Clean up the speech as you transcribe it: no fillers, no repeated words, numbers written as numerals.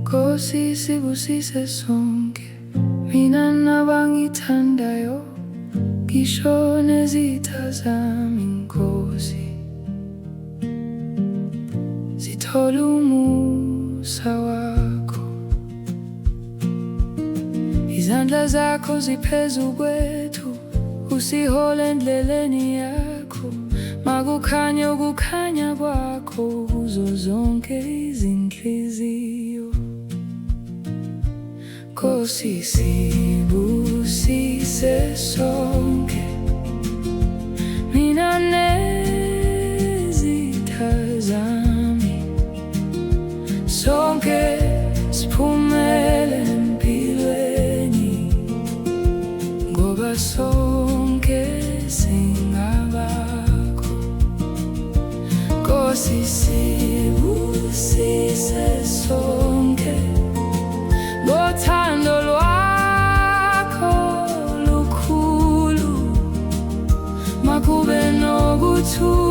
Nkosi sibusise sonke, mina nabangithandayo, ngisho nezitha zami Nkosi, zithole umusa wakho. Izandla zakho ziphezu kwethu, usihole endleleni yakho. Makukhanye ukukhanya kwakho kuzo zonke izinhliziyo. Nkosi sibusise sonke, mina nezitha zami, sonke siphumele empilweni, ngoba sonke singabakho. Nkosi sibusise sonke, ngothando lwakho lukhulu, makube nokuthula